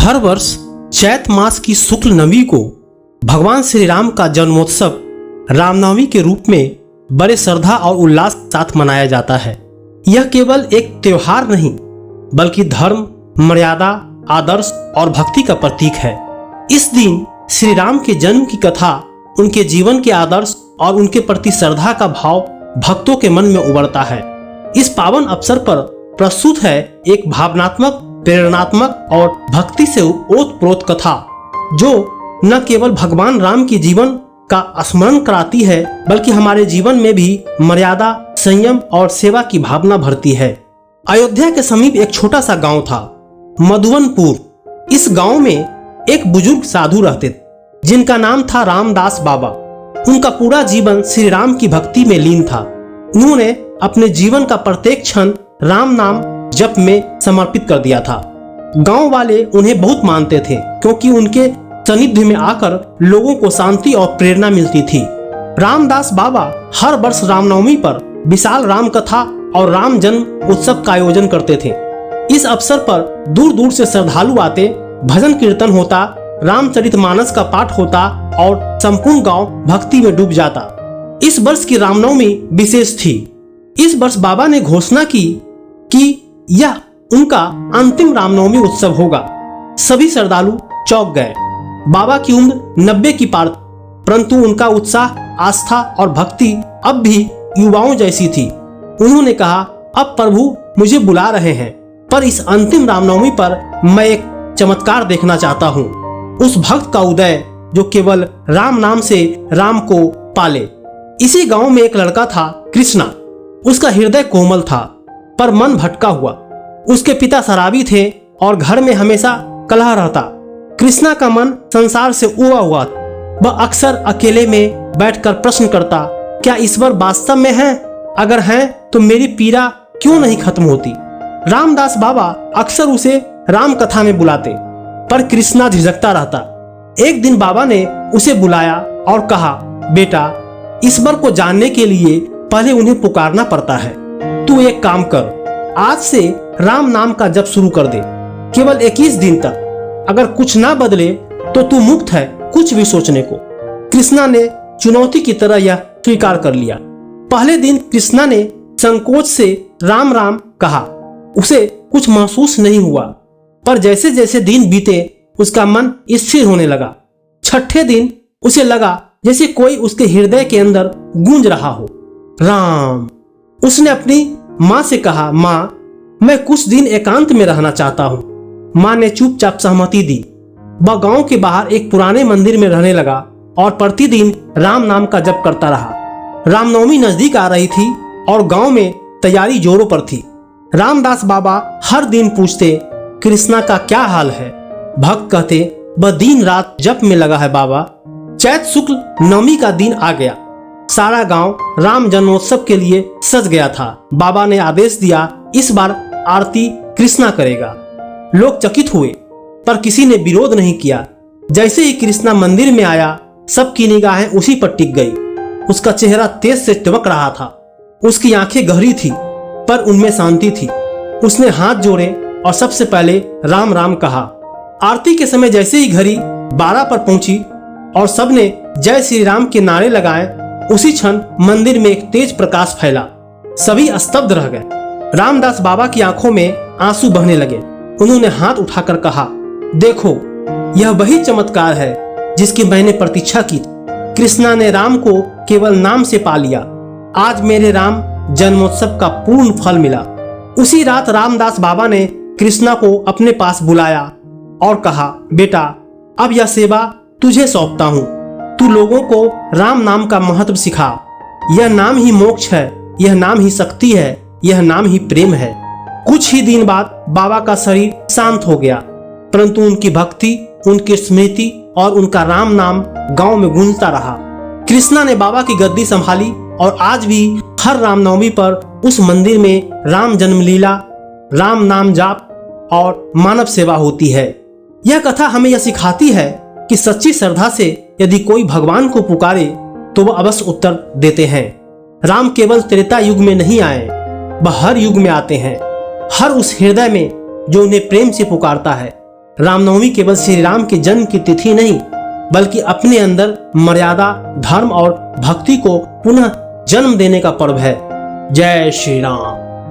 हर वर्ष चैत मास की शुक्ल नवमी को भगवान श्री राम का जन्मोत्सव रामनवमी के रूप में बड़े श्रद्धा और उल्लास के साथ मनाया जाता है। यह केवल एक त्योहार नहीं बल्कि धर्म, मर्यादा, आदर्श और भक्ति का प्रतीक है। इस दिन श्री राम के जन्म की कथा, उनके जीवन के आदर्श और उनके प्रति श्रद्धा का भाव भक्तों के मन में उभरता है। इस पावन अवसर पर प्रस्तुत है एक भावनात्मक, प्रेरणात्मक और भक्ति से ओतप्रोत कथा, जो न केवल भगवान राम के जीवन का स्मरण कराती है बल्कि हमारे जीवन में भी मर्यादा, संयम और सेवा की भावना भरती है। अयोध्या के समीप एक छोटा सा गांव था, मधुवनपुर। इस गांव में एक बुजुर्ग साधु रहते थे जिनका नाम था रामदास बाबा। उनका पूरा जीवन श्री राम की भक्ति में लीन था। उन्होंने अपने जीवन का प्रत्येक क्षण राम नाम जप में समर्पित कर दिया था। गांव वाले उन्हें बहुत मानते थे क्योंकि उनके सानिध्य में आकर लोगों को शांति और प्रेरणा मिलती थी। रामदास बाबा हर वर्ष रामनवमी पर विशाल राम कथा और राम जन्म उत्सव का आयोजन करते थे। इस अवसर पर दूर दूर से श्रद्धालु आते, भजन कीर्तन होता, रामचरितमानस का पाठ होता और संपूर्ण गांव भक्ति में डूब जाता। इस वर्ष की रामनवमी विशेष थी। इस वर्ष बाबा ने घोषणा की कि यह उनका अंतिम रामनवमी उत्सव होगा। सभी श्रद्धालु चौंक गए। बाबा की उम्र 90 की पार, परंतु उनका उत्साह, आस्था और भक्ति अब भी युवाओं जैसी थी। उन्होंने कहा, अब प्रभु मुझे बुला रहे हैं, पर इस अंतिम रामनवमी पर मैं एक चमत्कार देखना चाहता हूँ। उस भक्त का उदय जो केवल राम नाम से राम को पाले। इसी गांव में एक लड़का था, कृष्णा। उसका हृदय कोमल था पर मन भटका हुआ। उसके पिता शराबी थे और घर में हमेशा कलह रहता। कृष्णा का मन संसार से उबा हुआ। वह अक्सर अकेले में बैठकर प्रश्न करता, क्या ईश्वर वास्तव में है? अगर है तो मेरी पीड़ा क्यों नहीं खत्म होती? रामदास बाबा अक्सर उसे राम कथा में बुलाते, पर कृष्णा झिझकता रहता। एक दिन बाबा ने उसे बुलाया और कहा, बेटा, ईश्वर को जानने के लिए पहले उन्हें पुकारना पड़ता है। तू एक काम कर, आज से राम नाम का जप शुरू कर दे, केवल 21 दिन तक। अगर कुछ ना बदले तो तू मुक्त है कुछ भी सोचने को। कृष्णा ने चुनौती की तरह यह स्वीकार कर लिया। पहले दिन कृष्णा ने संकोच से राम राम कहा। उसे कुछ महसूस नहीं हुआ, पर जैसे जैसे दिन बीते उसका मन स्थिर होने लगा। छठे दिन उसे लगा जैसे कोई उसके हृदय के अंदर गूंज रहा हो, राम। उसने अपनी माँ से कहा, माँ, मैं कुछ दिन एकांत में रहना चाहता हूँ। माँ ने चुपचाप सहमति दी। वह गांव के बाहर एक पुराने मंदिर में रहने लगा और प्रतिदिन राम नाम का जप करता रहा। रामनवमी नजदीक आ रही थी और गांव में तैयारी जोरों पर थी। रामदास बाबा हर दिन पूछते, कृष्णा का क्या हाल है? भक्त कहते, वह दिन रात जप में लगा है बाबा। चैत शुक्ल नवमी का दिन आ गया। सारा गांव राम जन्मोत्सव के लिए सज गया था। बाबा ने आदेश दिया, इस बार आरती कृष्णा करेगा। लोग चकित हुए पर किसी ने विरोध नहीं किया। जैसे ही कृष्णा मंदिर में आया, सबकी निगाहें उसी पर टिक गई। उसका चेहरा तेज से चमक रहा था। उसकी आंखें गहरी थी पर उनमें शांति थी। उसने हाथ जोड़े और सबसे पहले राम राम कहा। आरती के समय जैसे ही घड़ी 12 पर पहुंची और सबने जय श्री राम के नारे लगाए, उसी क्षण मंदिर में एक तेज प्रकाश फैला। सभी स्तब्ध रह गए। रामदास बाबा की आंखों में आंसू बहने लगे। उन्होंने हाथ उठाकर कहा, देखो, यह वही चमत्कार है जिसकी मैंने प्रतीक्षा की। कृष्णा ने राम को केवल नाम से पा लिया। आज मेरे राम जन्मोत्सव का पूर्ण फल मिला। उसी रात रामदास बाबा ने कृष्णा को अपने पास बुलाया और कहा, बेटा, अब यह सेवा तुझे सौंपता हूँ। तू लोगों को राम नाम का महत्व सिखा। यह नाम ही मोक्ष है, यह नाम ही शक्ति है, यह नाम ही प्रेम है। कुछ ही दिन बाद बाबा का शरीर शांत हो गया, परंतु उनकी भक्ति, उनकी स्मृति और उनका राम नाम गांव में गूंजता रहा। कृष्णा ने बाबा की गद्दी संभाली और आज भी हर रामनवमी पर उस मंदिर में राम जन्मलीला, राम नाम जाप और मानव सेवा होती है। यह कथा हमें यह सिखाती है कि सच्ची श्रद्धा से यदि कोई भगवान को पुकारे तो वह अवश्य उत्तर देते हैं। राम केवल त्रेता युग में नहीं आए, वह हर युग में आते हैं। हर उस हृदय में जो उन्हें प्रेम से पुकारता है। रामनवमी केवल श्री राम के जन्म की तिथि नहीं, बल्कि अपने अंदर मर्यादा, धर्म और भक्ति को पुनः जन्म देने का पर्व है। जय श्री राम।